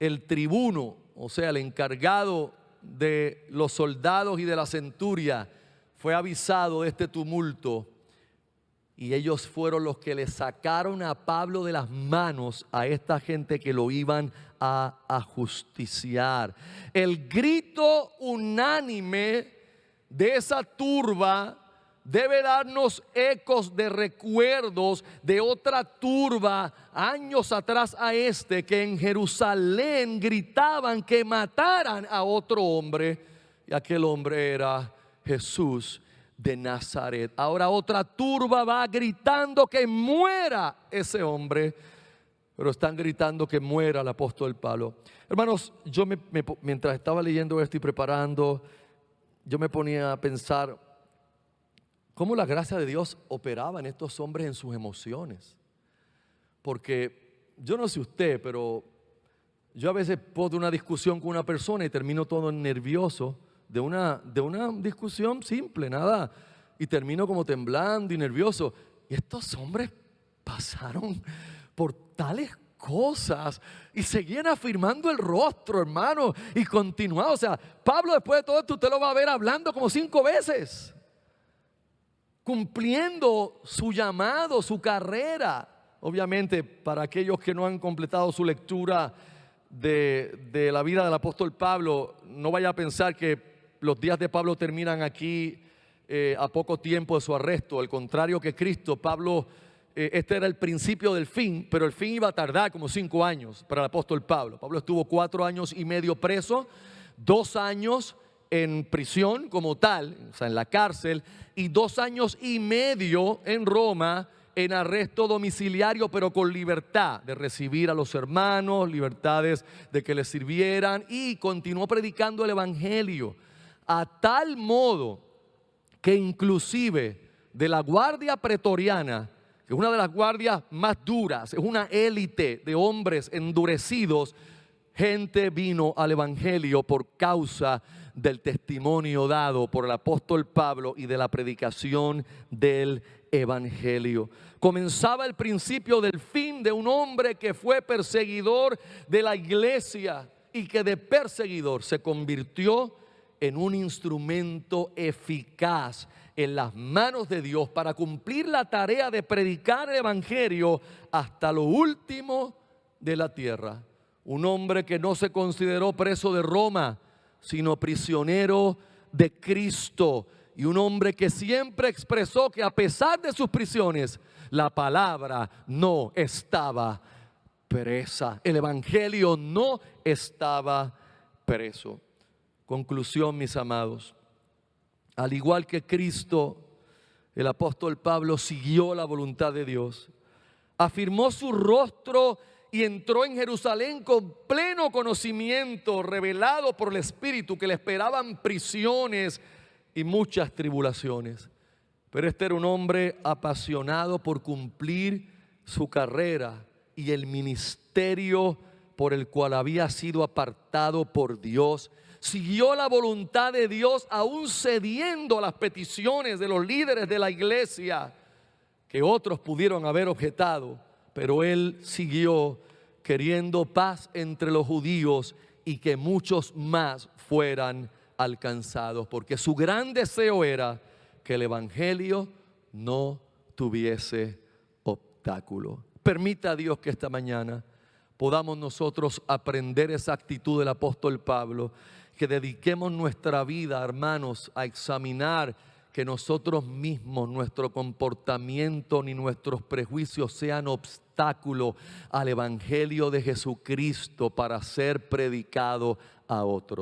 el tribuno, o sea, el encargado de los soldados y de la centuria, fue avisado de este tumulto, y ellos fueron los que le sacaron a Pablo de las manos a esta gente que lo iban a ajusticiar. El grito unánime de esa turba debe darnos ecos de recuerdos de otra turba años atrás a que en Jerusalén gritaban que mataran a otro hombre, y aquel hombre era Jesús de Nazaret. Ahora otra turba va gritando que muera ese hombre, pero están gritando que muera el apóstol Pablo. Hermanos, yo mientras estaba leyendo esto y preparando, yo me ponía a pensar cómo la gracia de Dios operaba en estos hombres en sus emociones. Porque yo no sé usted, pero yo a veces puedo tener una discusión con una persona y termino todo nervioso de una discusión simple, nada, y termino como temblando y nervioso. Y estos hombres pasaron por tales cosas y seguían afirmando el rostro, hermano, y continuaban. O sea, Pablo, después de todo esto, usted lo va a ver hablando como 5 veces, cumpliendo su llamado, su carrera. Obviamente, para aquellos que no han completado su lectura de la vida del apóstol Pablo, no vaya a pensar que los días de Pablo terminan aquí a poco tiempo de su arresto. Al contrario que Cristo, Pablo, este era el principio del fin, pero el fin iba a tardar como 5 años para el apóstol Pablo. Pablo estuvo 4 años y medio preso, 2 años en prisión como tal, o sea, en la cárcel, y 2 años y medio en Roma en arresto domiciliario, pero con libertad de recibir a los hermanos, libertades de que les sirvieran, y continuó predicando el evangelio a tal modo que inclusive de la guardia pretoriana, que es una de las guardias más duras, es una élite de hombres endurecidos, gente vino al evangelio por causa del testimonio dado por el apóstol Pablo y de la predicación del evangelio. Comenzaba el principio del fin de un hombre que fue perseguidor de la iglesia y que de perseguidor se convirtió en un instrumento eficaz en las manos de Dios para cumplir la tarea de predicar el evangelio hasta lo último de la tierra. Un hombre que no se consideró preso de Roma, sino prisionero de Cristo, y un hombre que siempre expresó que a pesar de sus prisiones, la palabra no estaba presa, el evangelio no estaba preso. Conclusión, mis amados, al igual que Cristo, el apóstol Pablo siguió la voluntad de Dios, afirmó su rostro y entró en Jerusalén con pleno conocimiento, revelado por el Espíritu, que le esperaban prisiones y muchas tribulaciones. Pero este era un hombre apasionado por cumplir su carrera y el ministerio por el cual había sido apartado por Dios. Siguió la voluntad de Dios, aún cediendo a las peticiones de los líderes de la iglesia, que otros pudieron haber objetado, pero él siguió queriendo paz entre los judíos y que muchos más fueran alcanzados, porque su gran deseo era que el evangelio no tuviese obstáculo. Permita a Dios que esta mañana podamos nosotros aprender esa actitud del apóstol Pablo, que dediquemos nuestra vida, hermanos, a examinar que nosotros mismos, nuestro comportamiento ni nuestros prejuicios sean obstáculo al evangelio de Jesucristo para ser predicado a otros.